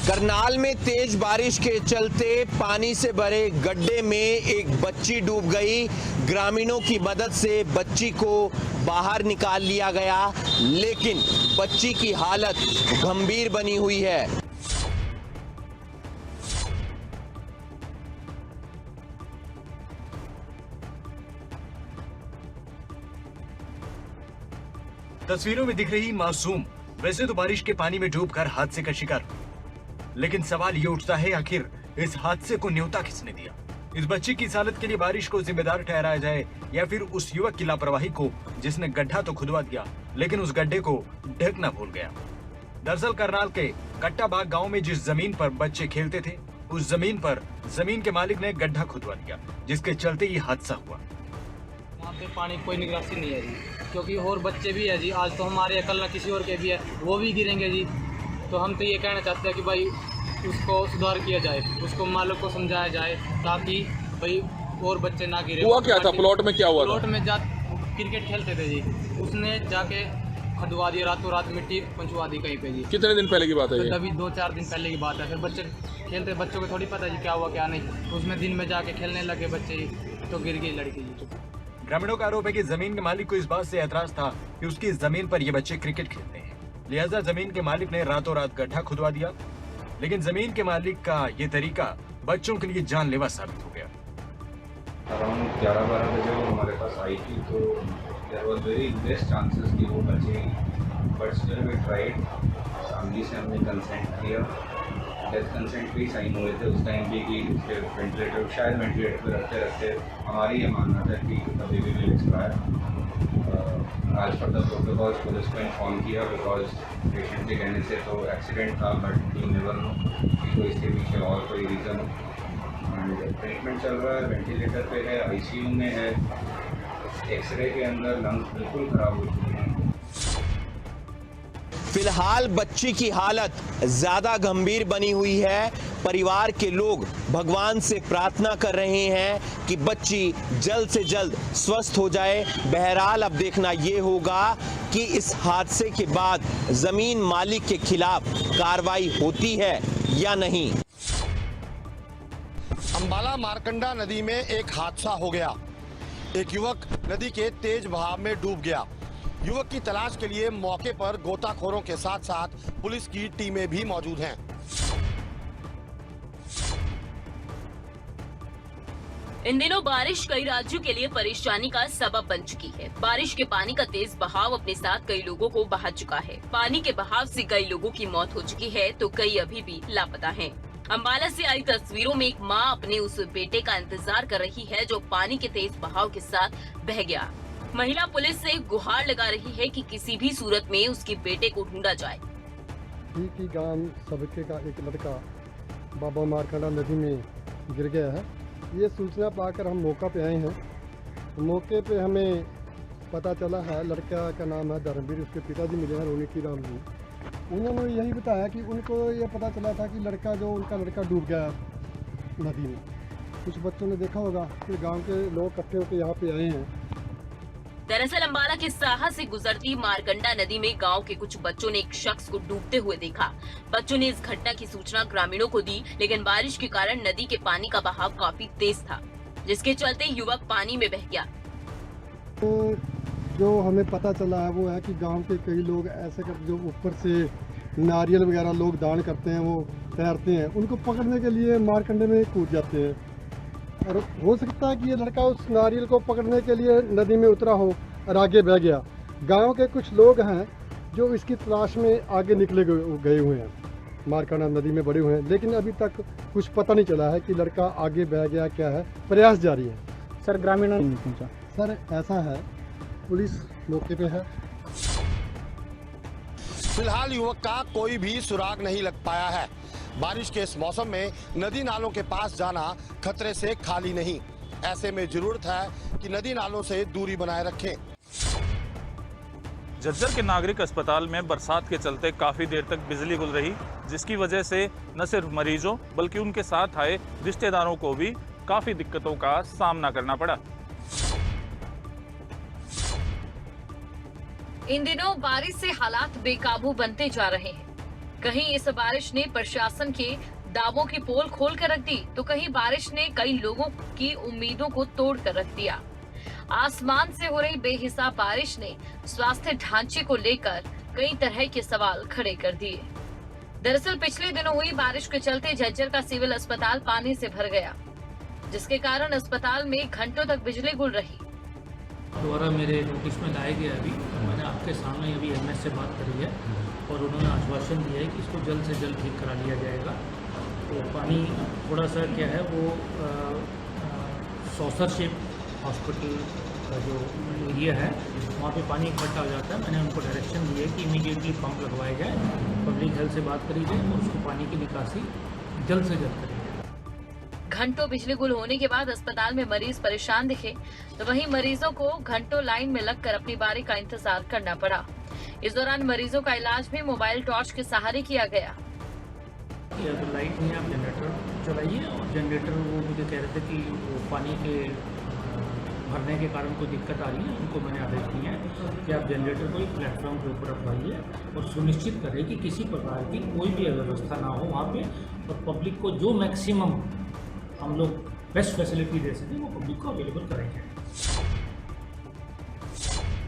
करनाल में तेज बारिश के चलते पानी से भरे गड्ढे में एक बच्ची डूब गई। ग्रामीणों की मदद से बच्ची को बाहर निकाल लिया गया, लेकिन बच्ची की हालत गंभीर बनी हुई है। तस्वीरों में दिख रही मासूम वैसे तो बारिश के पानी में डूबकर हादसे का शिकार, लेकिन सवाल ये उठता है आखिर इस हादसे को न्योता किसने दिया। इस बच्ची की इस हालत के लिए बारिश को जिम्मेदार ठहराया जाए या फिर उस युवक की लापरवाही को जिसने गड्ढा तो खुदवा दिया लेकिन उस गड्ढे को ढकना भूल गया। दरअसल करनाल के कट्टाबाग गांव में जिस जमीन पर बच्चे खेलते थे, उस जमीन पर जमीन के मालिक ने गड्ढा खुदवा दिया, जिसके चलते ये हादसा हुआ। वहाँ पे पानी कोई निकासी नहीं है जी, क्योंकि और बच्चे भी है जी। आज तो हमारे कल ना किसी और के भी है, वो भी गिरेंगे जी। तो हम तो ये कहना चाहते हैं कि भाई उसको सुधार किया जाए, उसको मालिक को समझाया जाए ताकि भाई और बच्चे ना गिरे। हुआ क्या था प्लॉट में, क्या हुआ? प्लॉट में क्रिकेट खेलते थे जी, उसने जाके खदवा दिया, रातों रात मिट्टी पंचवा दी कहीं पे जी। कितने दिन पहले की बात है ये? अभी 2-4 दिन पहले की बात है। फिर बच्चे खेलते, बच्चों को थोड़ी पता जी क्या हुआ क्या नहीं। उसमें दिन में जाके खेलने लगे बच्चे तो गिर गई लड़की जी। ग्रामीणों का आरोप है कि जमीन के मालिक को इस बात से ऐतराज था कि उसकी जमीन पर ये बच्चे क्रिकेट खेलते हैं, लिहाजा जमीन के मालिक ने रातों रात गड्ढा खुदवा दिया। लेकिन जमीन के मालिक का ये तरीका बच्चों के लिए जानलेवा साबित हो गया। अराउंड 11-12 बजे वो हमारे पास आई थी, तो there was very less chances कि वो बचेंगी, but still we tried. Family से हमने कंसेंट किया, डेथ कंसेंट भी साइन हुए थे उस टाइम भी कि वेंटिलेटर, शायद वेंटिलेटर पर रखते रखते हमारी ये मानना था कि कभी भी विल एक्सपायर। आज पर द प्रोटोकॉल्स पुलिस को इन्फॉर्म किया, बिकॉज पेशेंट के कहने से तो एक्सीडेंट था, बट यू नेवर नो कि कोई इसके पीछे और कोई रीज़न हो। एंड ट्रीटमेंट चल रहा है, वेंटिलेटर पे है, आईसीयू में है, एक्सरे के अंदर लंग्स बिल्कुल खराब हो चुके हैं। फिलहाल बच्ची की हालत ज्यादा गंभीर बनी हुई है। परिवार के लोग भगवान से प्रार्थना कर रहे हैं कि बच्ची जल्द से जल्द स्वस्थ हो जाए। बहरहाल अब देखना ये होगा कि इस हादसे के बाद जमीन मालिक के खिलाफ कार्रवाई होती है या नहीं। अंबाला मारकंडा नदी में एक हादसा हो गया। एक युवक नदी के तेज बहाव में डूब गया। युवक की तलाश के लिए मौके पर गोताखोरों के साथ साथ पुलिस की टीमें भी मौजूद हैं। इन दिनों बारिश कई राज्यों के लिए परेशानी का सबब बन चुकी है। बारिश के पानी का तेज बहाव अपने साथ कई लोगों को बहा चुका है। पानी के बहाव से कई लोगों की मौत हो चुकी है तो कई अभी भी लापता हैं। अंबाला से आई तस्वीरों में एक मां अपने उस बेटे का इंतजार कर रही है जो पानी के तेज बहाव के साथ बह गया। महिला पुलिस से गुहार लगा रही है कि किसी भी सूरत में उसके बेटे को ढूंढा जाए। की गांव सबके का एक लड़का बाबा मारकंडा नदी में गिर गया है। ये सूचना पाकर हम मौका पे आए हैं। मौके पे हमें पता चला है, लड़का का नाम है धर्मवीर, उसके पिताजी मिले हैं रोनी की राम जी। उन्होंने यही बताया कि उनको ये पता चला था कि उनका लड़का डूब गया नदी में। कुछ बच्चों ने देखा होगा, फिर गांव के लोग इकट्ठे होकर यहाँ पे आए हैं। दरअसल अंबाला के साहा से गुजरती मारकंडा नदी में गांव के कुछ बच्चों ने एक शख्स को डूबते हुए देखा। बच्चों ने इस घटना की सूचना ग्रामीणों को दी, लेकिन बारिश के कारण नदी के पानी का बहाव काफी तेज था, जिसके चलते युवक पानी में बह गया। तो जो हमें पता चला है वो है कि गांव के कई लोग ऐसे जो ऊपर से नारियल वगैरह लोग दान करते हैं, वो तैरते हैं, उनको पकड़ने के लिए मारकंडे में कूद जाते हैं। और हो सकता है कि ये लड़का उस नारियल को पकड़ने के लिए नदी में उतरा हो और आगे बह गया। गांव के कुछ लोग हैं जो इसकी तलाश में आगे निकले गए हुए हैं, मारकंडा नदी में बड़े हुए हैं, लेकिन अभी तक कुछ पता नहीं चला है कि लड़का आगे बह गया क्या है। प्रयास जारी है। सर ग्रामीणों नहीं पहुंचा। सर ऐसा है, पुलिस मौके पे है। फिलहाल युवक का कोई भी सुराग नहीं लग पाया है। बारिश के इस मौसम में नदी नालों के पास जाना खतरे से खाली नहीं। ऐसे में जरूरत है कि नदी नालों से दूरी बनाए रखें। झज्जर के नागरिक अस्पताल में बरसात के चलते काफी देर तक बिजली गुल रही, जिसकी वजह से न सिर्फ मरीजों बल्कि उनके साथ आए रिश्तेदारों को भी काफी दिक्कतों का सामना करना पड़ा। इन दिनों बारिश से हालात बेकाबू बनते जा रहे हैं। कहीं इस बारिश ने प्रशासन के दावों की पोल खोल कर रख दी, तो कहीं बारिश ने कई लोगों की उम्मीदों को तोड़ कर रख दिया। आसमान से हो रही बेहिसाब बारिश ने स्वास्थ्य ढांचे को लेकर कई तरह के सवाल खड़े कर दिए। दरअसल पिछले दिनों हुई बारिश के चलते झज्जर का सिविल अस्पताल पानी से भर गया, जिसके कारण अस्पताल में घंटों तक बिजली गुल रही। दोबारा मेरे नोटिस में लाया गया। अभी मैंने आपके सामने अभी एमएस से बात करी है और उन्होंने आश्वासन दिया है कि इसको जल्द से जल्द ठीक करा लिया जाएगा। तो पानी थोड़ा सा क्या है वो सॉसरशिप हॉस्पिटल का जो एरिया है वहाँ पे पानी इकट्ठा हो जाता है। मैंने उनको डायरेक्शन दी है कि इमीडिएटली पंप लगवाए जाए, पब्लिक हेल्थ से बात करी जाए और उसको पानी की निकासी जल्द से जल्द करी जाए। घंटों बिजली गुल होने के बाद अस्पताल में मरीज परेशान दिखे, तो वहीं मरीजों को घंटों लाइन में लगकर अपनी बारी का इंतजार करना पड़ा। इस दौरान मरीजों का इलाज भी मोबाइल टॉर्च के सहारे किया गया। तो लाइट नहीं, आप जनरेटर चलाइए। और जनरेटर वो मुझे कह रहे थे कि वो पानी के भरने के कारण कोई दिक्कत आ रही है, उनको मैंने आदेश दिए हैं कि आप जनरेटर को एक प्लेटफॉर्म के ऊपर रखवाइए और सुनिश्चित करें कि किसी प्रकार की कोई भी अव्यवस्था ना हो वहाँ पे, और पब्लिक को जो मैक्सिमम हम लोग बेस्ट फैसिलिटी दे सकें वो पब्लिक को अवेलेबल करेंगे।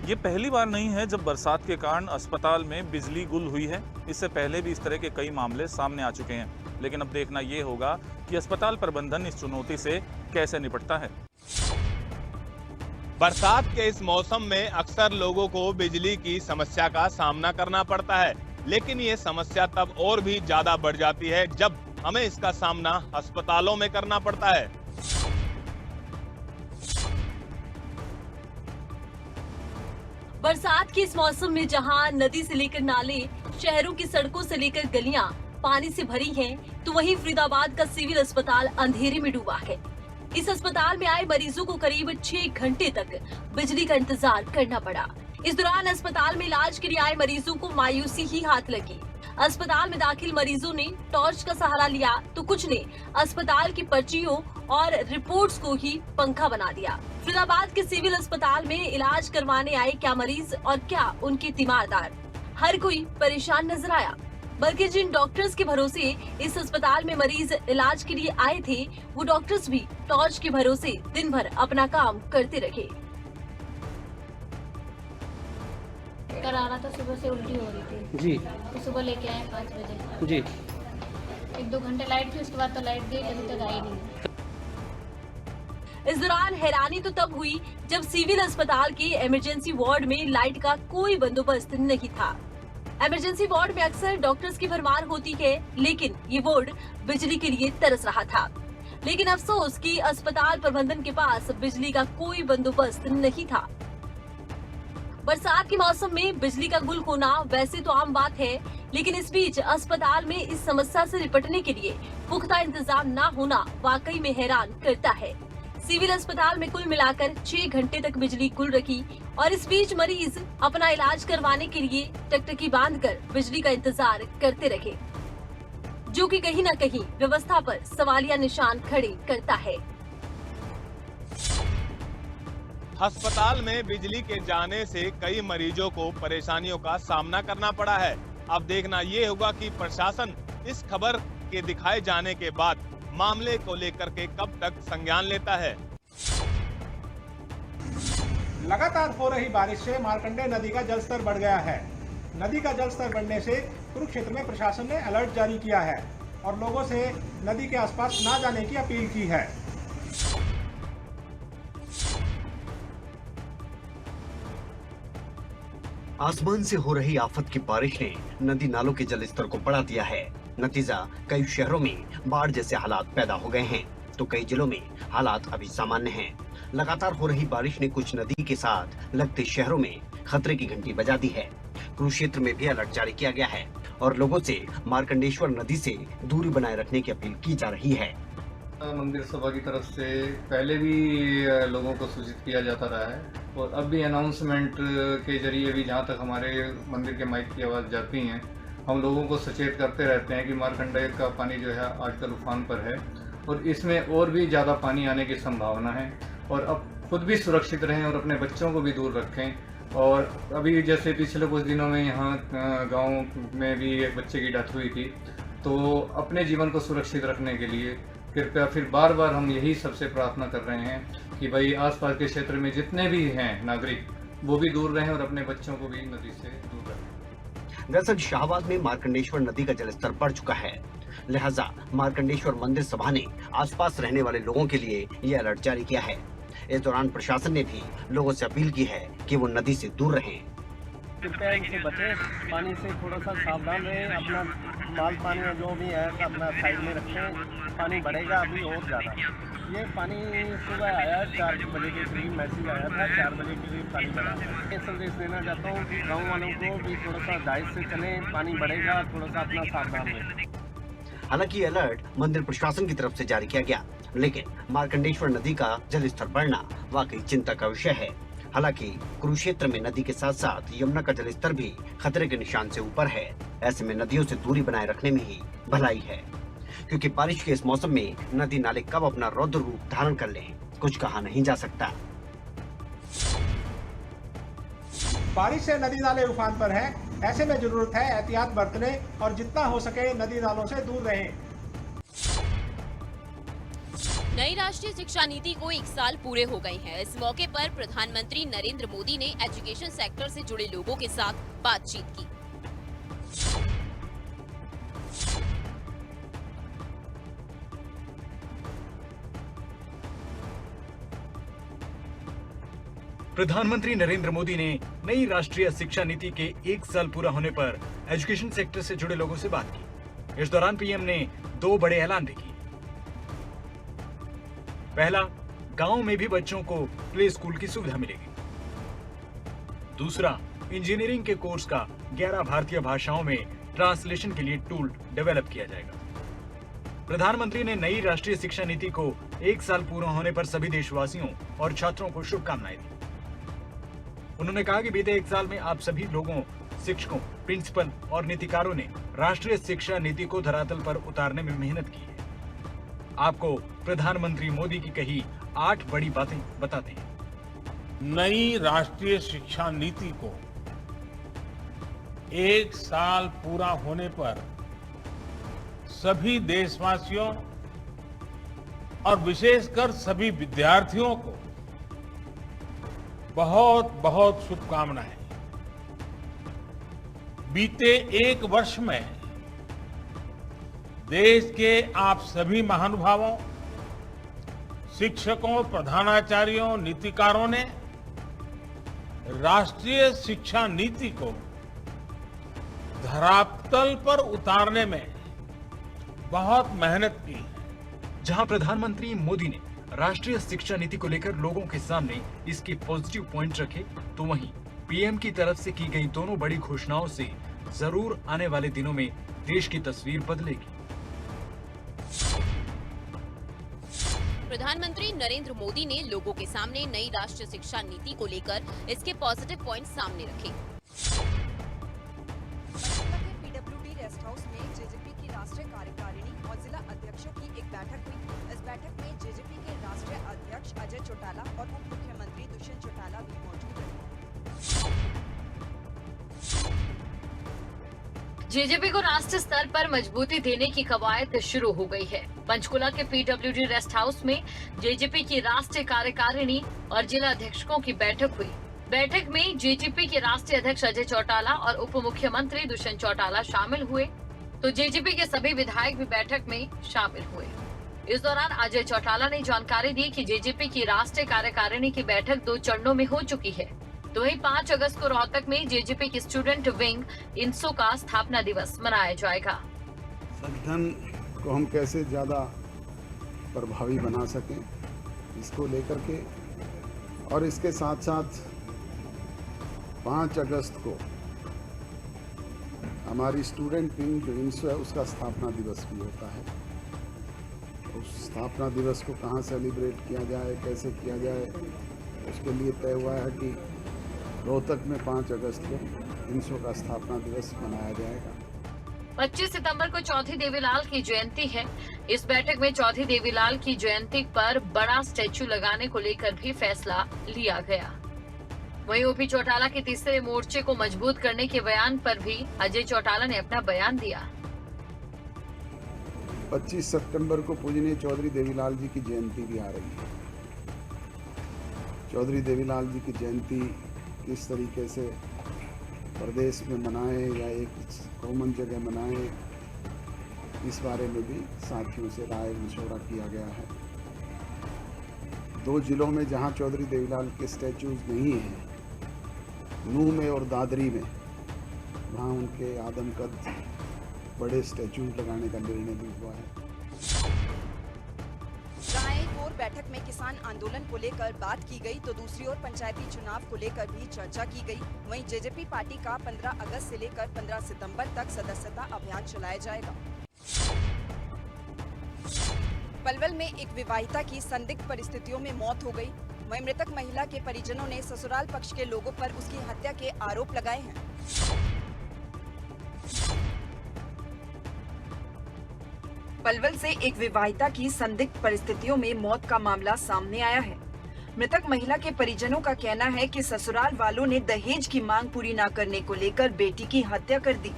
ये पहली बार नहीं है जब बरसात के कारण अस्पताल में बिजली गुल हुई है। इससे पहले भी इस तरह के कई मामले सामने आ चुके हैं, लेकिन अब देखना ये होगा कि अस्पताल प्रबंधन इस चुनौती से कैसे निपटता है। बरसात के इस मौसम में अक्सर लोगों को बिजली की समस्या का सामना करना पड़ता है, लेकिन ये समस्या तब और भी ज्यादा बढ़ जाती है जब हमें इसका सामना अस्पतालों में करना पड़ता है। बरसात के इस मौसम में जहां नदी से लेकर नाले, शहरों की सड़कों से लेकर गलियां पानी से भरी हैं, तो वहीं फरीदाबाद का सिविल अस्पताल अंधेरे में डूबा है। इस अस्पताल में आए मरीजों को करीब 6 घंटे तक बिजली का इंतजार करना पड़ा। इस दौरान अस्पताल में इलाज के लिए आए मरीजों को मायूसी ही हाथ लगी। अस्पताल में दाखिल मरीजों ने टॉर्च का सहारा लिया, तो कुछ ने अस्पताल की पर्चियों और रिपोर्ट्स को ही पंखा बना दिया। फरीदाबाद के सिविल अस्पताल में इलाज करवाने आए क्या मरीज और क्या उनके तीमारदार, हर कोई परेशान नजर आया। बल्कि जिन डॉक्टर्स के भरोसे इस अस्पताल में मरीज इलाज के लिए आए थे, वो डॉक्टर्स भी टॉर्च के भरोसे दिन भर अपना काम करते रहे। कर आ रहा था, सुबह से उल्टी हो रही थी जी, तो सुबह लेके आए 5 बजे जी। 1-2 घंटे लाइट थी, उसके बाद तो लाइट गई, अभी तक आई नहीं। इस दौरान हैरानी तो तब हुई जब सिविल अस्पताल के इमरजेंसी वार्ड में लाइट का कोई बंदोबस्त नहीं था। इमरजेंसी वार्ड में अक्सर डॉक्टर्स की भरमार होती है, लेकिन ये वार्ड बिजली के लिए तरस रहा था। लेकिन अफसोस कि अस्पताल प्रबंधन के पास बिजली का कोई बंदोबस्त नहीं था। बरसात के मौसम में बिजली का गुल होना वैसे तो आम बात है, लेकिन इस बीच अस्पताल में इस समस्या से निपटने के लिए पुख्ता इंतजाम न होना वाकई में हैरान करता है। सिविल अस्पताल में कुल मिलाकर 6 घंटे तक बिजली गुल रही और इस बीच मरीज अपना इलाज करवाने के लिए टकटकी बांधकर बिजली का इंतजार करते रहे, जो कि कहीं न कहीं व्यवस्था पर सवालिया निशान खड़े करता है। अस्पताल में बिजली के जाने से कई मरीजों को परेशानियों का सामना करना पड़ा है। अब देखना ये होगा कि प्रशासन इस खबर के दिखाए जाने के बाद मामले को लेकर के कब तक संज्ञान लेता है। लगातार हो रही बारिश से मार्कंडेय नदी का जलस्तर बढ़ गया है। नदी का जलस्तर बढ़ने से कुरुक्षेत्र में प्रशासन ने अलर्ट जारी किया है और लोगों से नदी के आसपास ना जाने की अपील की है। आसमान से हो रही आफत की बारिश ने नदी नालों के जलस्तर को बढ़ा दिया है। नतीजा कई शहरों में बाढ़ जैसे हालात पैदा हो गए हैं, तो कई जिलों में हालात अभी सामान्य हैं। लगातार हो रही बारिश ने कुछ नदी के साथ लगते शहरों में खतरे की घंटी बजा दी है। कुरुक्षेत्र में भी अलर्ट जारी किया गया है और लोगों से मार्कंडेश्वर नदी से दूरी बनाए रखने की अपील की जा रही है। मंदिर सभा की तरफ से पहले भी लोगों को सूचित किया जाता रहा है और अब भी अनाउंसमेंट के जरिए भी जहाँ तक हमारे मंदिर के माइक की आवाज़ जाती हैं, हम लोगों को सचेत करते रहते हैं कि मार्कंडेय का पानी जो है आजकल उफान पर है और इसमें और भी ज़्यादा पानी आने की संभावना है। और अब खुद भी सुरक्षित रहें और अपने बच्चों को भी दूर रखें और अभी जैसे पिछले कुछ दिनों में यहाँ गांव में भी एक बच्चे की डेथ हुई थी, तो अपने जीवन को सुरक्षित रखने के लिए कृपया फिर बार बार हम यही सबसे प्रार्थना कर रहे हैं कि भाई आसपास के क्षेत्र में जितने भी हैं नागरिक वो भी दूर रहें और अपने बच्चों को भी नदी से दूर रखें। दरअसल शाहबाद में मार्कंडेश्वर नदी का जलस्तर बढ़ चुका है, लिहाजा मार्कंडेश्वर मंदिर सभा ने आसपास रहने वाले लोगों के लिए ये अलर्ट जारी किया है। इस दौरान प्रशासन ने भी लोगों से अपील की है कि वो नदी से दूर रहें। कृपया इनसे बचे, पानी से थोड़ा सा सावधान रहें, अपना माल पानी जो भी है अपना साइड में रखें। पानी बढ़ेगा अभी और ज़्यादा। ये पानी सुबह आया 4 बजे के करीब मैसेज आया था, 4 बजे के करीब पानी बढ़ा। ये संदेश देना चाहता हूँ कि गाँव वालों को भी थोड़ा सा दायित्व से चलें, पानी बढ़ेगा, थोड़ा सा अपना सावधान रहें। हालांकि अलर्ट मंदिर प्रशासन की तरफ से जारी किया गया, लेकिन मार्कंडेश्वर नदी का जलस्तर बढ़ना वाकई चिंता का विषय है। हालांकि कुरुक्षेत्र में नदी के साथ साथ यमुना का जलस्तर भी खतरे के निशान से ऊपर है। ऐसे में नदियों से दूरी बनाए रखने में ही भलाई है, क्योंकि बारिश के इस मौसम में नदी नाले कब अपना रौद्र रूप धारण कर लें कुछ कहा नहीं जा सकता। बारिश से नदी नाले उफान पर हैं, ऐसे में जरूरत है एहतियात बरतने और जितना हो सके नदी नालों से दूर रहें। नई राष्ट्रीय शिक्षा नीति को 1 साल पूरे हो गए हैं। इस मौके पर प्रधानमंत्री नरेंद्र मोदी ने एजुकेशन सेक्टर से जुड़े लोगों के साथ बातचीत की। प्रधानमंत्री नरेंद्र मोदी ने नई राष्ट्रीय शिक्षा नीति के 1 साल पूरा होने पर एजुकेशन सेक्टर से जुड़े लोगों से बात की। इस दौरान पीएम ने 2 बड़े ऐलान भी किए। पहला, गांव में भी बच्चों को प्ले स्कूल की सुविधा मिलेगी। दूसरा, इंजीनियरिंग के कोर्स का 11 भारतीय भाषाओं में ट्रांसलेशन के लिए टूल डेवलप किया जाएगा। प्रधानमंत्री ने नई राष्ट्रीय शिक्षा नीति को 1 साल पूरा होने पर सभी देशवासियों और छात्रों को शुभकामनाएं दी। उन्होंने कहा कि बीते 1 साल में आप सभी लोगों, शिक्षकों, प्रिंसिपल और नीतिकारों ने राष्ट्रीय शिक्षा नीति को धरातल पर उतारने में मेहनत की है। आपको प्रधानमंत्री मोदी की कही 8 बड़ी बातें बताते हैं। नई राष्ट्रीय शिक्षा नीति को 1 साल पूरा होने पर सभी देशवासियों और विशेषकर सभी विद्यार्थियों को बहुत बहुत शुभकामनाएं। बीते 1 वर्ष में देश के आप सभी महानुभावों, शिक्षकों, प्रधानाचार्यों, नीतिकारों ने राष्ट्रीय शिक्षा नीति को धरातल पर उतारने में बहुत मेहनत की है। जहां प्रधानमंत्री मोदी ने राष्ट्रीय शिक्षा नीति को लेकर लोगों के सामने इसके पॉजिटिव पॉइंट रखे, तो वहीं पीएम की तरफ से की गई दोनों बड़ी घोषणाओं से जरूर आने वाले दिनों में देश की तस्वीर बदलेगी। प्रधानमंत्री नरेंद्र मोदी ने लोगों के सामने नई राष्ट्रीय शिक्षा नीति को लेकर इसके पॉजिटिव पॉइंट सामने रखे। पीडब्ल्यूडी रेस्ट हाउस में जेजेपी की राष्ट्रीय कार्यकारिणी और जिला अध्यक्षों की एक बैठक हुई। इस बैठक में जेजेपी के राष्ट्रीय अध्यक्ष अजय चौटाला और उप मुख्यमंत्री दुष्यंत चौटाला भी मौजूद रहे। जेजेपी को राष्ट्रीय स्तर पर मजबूती देने की कवायद शुरू हो गई है। पंचकुला के पीडब्ल्यूडी रेस्ट हाउस में जेजेपी की राष्ट्रीय कार्यकारिणी और जिला अध्यक्षों की बैठक हुई। बैठक में जेजेपी के राष्ट्रीय अध्यक्ष अजय चौटाला और उप मुख्यमंत्री दुष्यंत चौटाला शामिल हुए, तो जेजेपी के सभी विधायक भी बैठक में शामिल हुए। इस दौरान अजय चौटाला ने जानकारी दी कि जेजेपी की राष्ट्रीय कार्यकारिणी की बैठक 2 चरणों में हो चुकी है। तो वहीं 5 अगस्त को रोहतक में जेजेपी की स्टूडेंट विंग इंसो का स्थापना दिवस मनाया जाएगा। संगठन को हम कैसे ज़्यादा प्रभावी बना सकें, इसको लेकर के, और इसके साथ साथ 5 अगस्त को हमारी स्टूडेंट विंग जो इंसो है उसका स्थापना दिवस भी होता है। उस स्थापना दिवस को कहाँ सेलिब्रेट किया जाए, कैसे किया जाए, उसके लिए तय हुआ है कि रोहतक में 5 अगस्त को इंसो का स्थापना दिवस मनाया जाएगा। 25 सितंबर को चौधरी देवीलाल की जयंती है। इस बैठक में चौधरी देवीलाल की जयंती पर बड़ा स्टैचू लगाने को लेकर भी फैसला लिया गया। वहीं ओपी चौटाला के तीसरे मोर्चे को मजबूत करने के बयान पर भी अजय चौटाला ने अपना बयान दिया। 25 सितंबर को पूजनीय चौधरी देवीलाल जी की जयंती भी आ रही है। चौधरी देवीलाल जी की जयंती किस तरीके से प्रदेश में मनाएं या एक कॉमन जगह मनाएं, इस बारे में भी साथियों से राय मशवरा किया गया है। 2 जिलों में जहां चौधरी देवीलाल के स्टैचूज नहीं हैं, नूह में और दादरी में, वहां उनके आदमकद बड़े स्टैचूज लगाने का निर्णय भी हुआ है। जहां एक और बैठक में किसान आंदोलन को लेकर बात की गई तो दूसरी ओर पंचायती चुनाव को लेकर भी चर्चा की गई। वहीं जेजेपी पार्टी का 15 अगस्त से लेकर 15 सितंबर तक सदस्यता अभियान चलाया जाएगा। पलवल में एक विवाहिता की संदिग्ध परिस्थितियों में मौत हो गई। वहीं मृतक महिला के परिजनों ने ससुराल पक्ष के लोगों पर उसकी हत्या के आरोप लगाए हैं। पलवल से एक विवाहिता की संदिग्ध परिस्थितियों में मौत का मामला सामने आया है। मृतक महिला के परिजनों का कहना है कि ससुराल वालों ने दहेज की मांग पूरी न करने को लेकर बेटी की हत्या कर दी।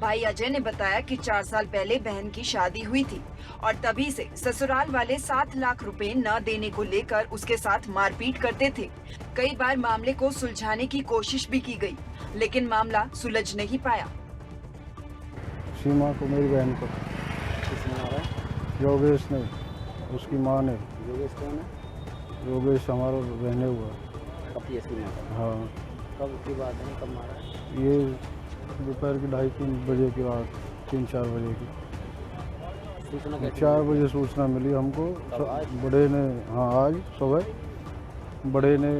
भाई अजय ने बताया कि 4 साल पहले बहन की शादी हुई थी और तभी से ससुराल वाले 7 लाख रुपए न देने को लेकर उसके साथ मारपीट करते थे। कई बार मामले को सुलझाने की कोशिश भी की गई, लेकिन मामला सुलझ नहीं पाया। सीमा को, मेरी बहन को, योगेश ने, उसकी माँ ने। योगेश कौन है? योगेश हमारा रहने हुआ। कब ये सीमा? हाँ। कब की बात है? कब मारा है? ये दोपहर के 2:30-3 बजे की बात, 3-4 बजे की। सूचना कैसे 4 बजे सूचना मिली हमको। बड़े ने, हाँ आज सुबह बड़े ने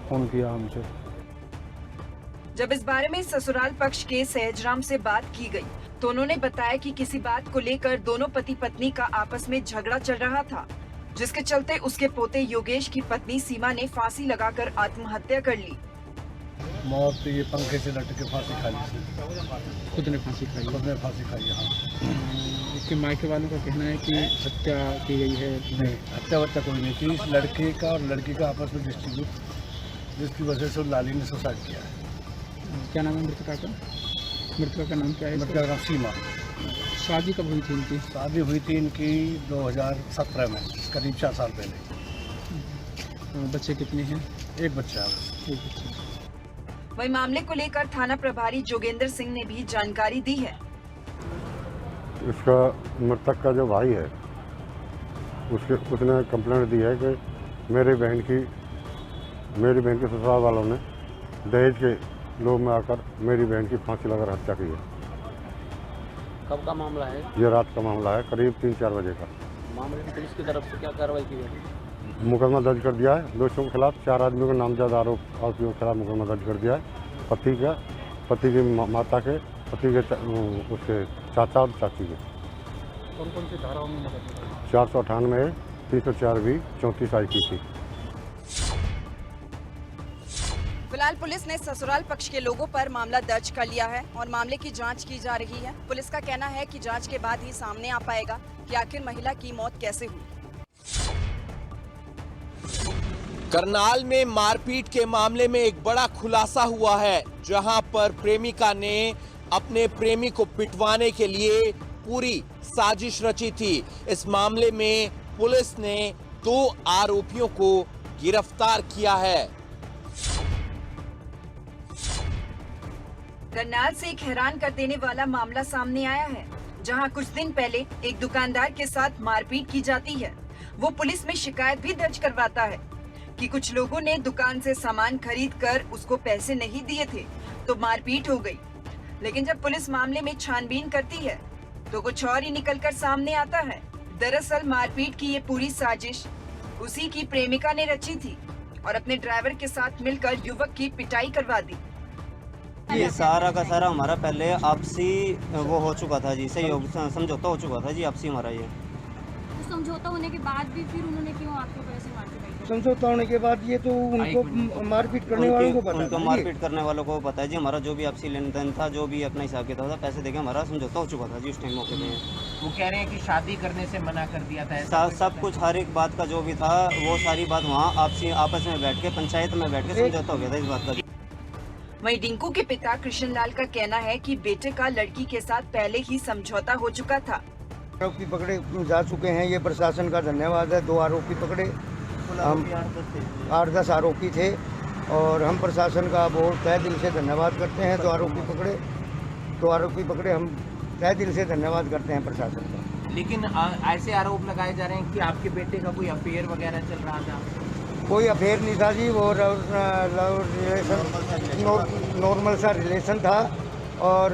फोन किया हमसे। जब इस बारे में ससुराल पक्ष के सहजराम से बात की गई तो उन्होंने बताया कि किसी बात को लेकर दोनों पति पत्नी का आपस में झगड़ा चल रहा था, जिसके चलते उसके पोते योगेश की पत्नी सीमा ने फांसी लगाकर आत्महत्या कर ली। मौत ये पंखे से लटक के फांसी खा ली। खुद ने फांसी खाई? खुद ने फांसी खाई। हाँ। इसके मायके वालों का कहना है कि हत्या की गई है। नहीं, हत्या कोई नहीं की। इस लड़के का और लड़की का आपस में डिस्ट्रीब्यूट, जिसकी वजह से लाली ने सुसाइड किया है। क्या नाम है मृतका का? मृतका का नाम क्या है? मृतका का नाम सीमा। शादी कब हुई थी इनकी? शादी हुई थी इनकी 2017 में, करीब 4 साल पहले। बच्चे कितने हैं? एक बच्चा है। एक बच्चा। वही मामले को लेकर थाना प्रभारी जोगेंद्र सिंह ने भी जानकारी दी है। इसका मृतक का जो भाई है, उसने कंप्लेंट दी है कि मेरी बहन की ससुराल वालों ने दहेज के लोभ में आकर मेरी बहन की फांसी लगाकर हत्या की है। कब का मामला है? ये रात का मामला है, करीब 3-4 बजे का। मामले में पुलिस की तरफ से क्या कार्रवाई की गई? मुकदमा दर्ज कर दिया है दोषियों के खिलाफ। 4 आदमियों को नामजद आरोपियों के खिलाफ मुकदमा दर्ज कर दिया है। पति की माता के, पति के उसके चाचा और चाची के। कौन कौन सी धाराओं में? 498, 304B, 34 IPC। फिलहाल पुलिस ने ससुराल पक्ष के लोगों पर मामला दर्ज कर लिया है और मामले की जांच की जा रही है। पुलिस का कहना है कि जांच के बाद ही सामने आ पाएगा कि आखिर महिला की मौत कैसे हुई। करनाल में मारपीट के मामले में एक बड़ा खुलासा हुआ है, जहां पर प्रेमिका ने अपने प्रेमी को पिटवाने के लिए पूरी साजिश रची थी। इस मामले में पुलिस ने 2 आरोपियों को गिरफ्तार किया है। करनाल से एक हैरान कर देने वाला मामला सामने आया है, जहां कुछ दिन पहले एक दुकानदार के साथ मारपीट की जाती है। वो पुलिस में शिकायत भी दर्ज करवाता है कि कुछ लोगों ने दुकान से सामान खरीद कर उसको पैसे नहीं दिए थे तो मारपीट हो गई। लेकिन जब पुलिस मामले में छानबीन करती है तो कुछ और ही निकलकर सामने आता है। दरअसल मारपीट की ये पूरी साजिश उसी की प्रेमिका ने रची थी और अपने ड्राइवर के साथ मिलकर युवक की पिटाई करवा दी। ये सारा का सारा हमारा पहले आपसी वो हो चुका था जी, सहयोग समझौता हो चुका था जी आपसी हमारा। ये समझौता होने के बाद भी फिर उन्होंने क्यों आपको पैसे मारते? समझौता होने के बाद ये तो उनको मारपीट करने वालों को पता है। उनको मारपीट करने वालों को पता है जी। हमारा जो भी आपसी लेन देन था, जो भी अपना हिसाब किताब था, पैसे देके हमारा समझौता हो चुका था जी उस टाइम मौके पे। वो कह रहे हैं कि शादी करने से मना कर दिया था। सब कुछ हर एक बात का जो भी था वो सारी बात वहाँ आपस में बैठ के पंचायत में बैठ के समझौता हो गया था इस बात का। वहीं डिंकू के पिता कृष्णलाल का कहना है कि बेटे का लड़की के साथ पहले ही समझौता हो चुका था। आरोपी पकड़े जा चुके हैं, ये प्रशासन का धन्यवाद है। 2 आरोपी पकड़े, हम 8-10 आरोपी थे और हम प्रशासन का बहुत तहे दिल से धन्यवाद करते हैं। 2 आरोपी पकड़े, हम तहे दिल से धन्यवाद करते हैं प्रशासन का। लेकिन ऐसे आरोप लगाए जा रहे हैं कि आपके बेटे का कोई अफेयर वगैरह चल रहा था। कोई अफेयर नहीं था जी, वो नॉर्मल सा रिलेशन था और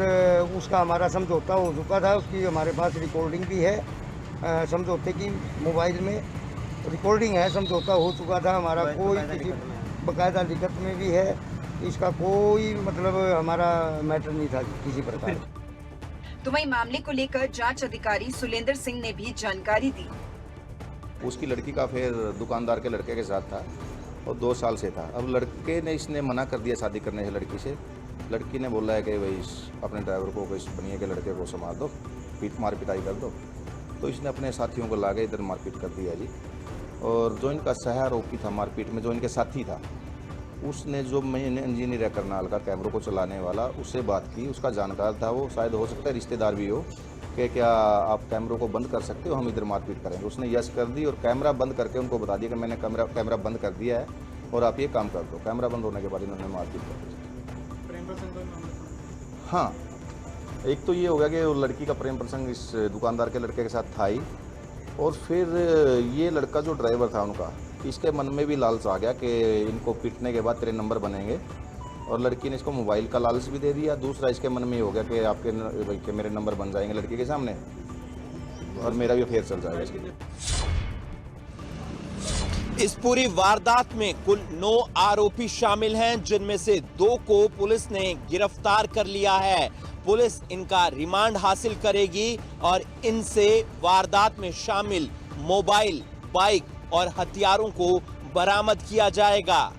उसका हमारा समझौता हो चुका था। उसकी हमारे पास रिकॉर्डिंग भी है, समझौते की मोबाइल में रिकॉर्डिंग है। समझौता हो चुका था हमारा, कोई किसी बाकायदा लिखत में भी है। इसका कोई मतलब हमारा मैटर नहीं था किसी प्रकार। तो वहीं मामले को लेकर जांच अधिकारी सुलेंद्र सिंह ने भी जानकारी दी। उसकी लड़की का फिर दुकानदार के लड़के के साथ था और 2 साल से था। अब लड़के ने इसने मना कर दिया शादी करने से लड़की से। लड़की ने बोला है कि भाई अपने ड्राइवर को इस बनिए के लड़के को संभाल दो, मार पिटाई कर दो। तो इसने अपने साथियों को लाके इधर मारपीट कर दिया जी। और जो इनका सह आरोपी था मारपीट में, जो इनके साथी था, उसने जो इंजीनियर है करनाल का कैमरों को चलाने वाला, उससे बात की। उसका जानकार था वो, शायद हो सकता है रिश्तेदार भी हो, कि क्या आप कैमरों को बंद कर सकते हो, हम इधर मारपीट करेंगे। उसने यस कर दी और कैमरा बंद करके उनको बता दिया कि मैंने कैमरा बंद कर दिया है और आप ये काम कर दो। कैमरा बंद होने के बाद इन्होंने मारपीट कर दी। हाँ, एक तो ये हो गया कि लड़की का प्रेम प्रसंग इस दुकानदार के लड़के के साथ था ही, और फिर ये लड़का जो ड्राइवर था उनका, इसके मन में भी लालच आ गया कि इनको पीटने के बाद तेरे नंबर बनेंगे, और लड़की ने इसको मोबाइल का लालच भी दे दिया। दूसरा इसके मन में ये हो गया कि आपके मेरे नंबर बन जाएंगे लड़की के सामने और मेरा भी अफेयर चल जाएगा इसके लिए। इस पूरी वारदात में कुल 9 आरोपी शामिल हैं, जिनमें से 2 को पुलिस ने गिरफ्तार कर लिया है। पुलिस इनका रिमांड हासिल करेगी और इनसे वारदात में शामिल मोबाइल, बाइक और हथियारों को बरामद किया जाएगा।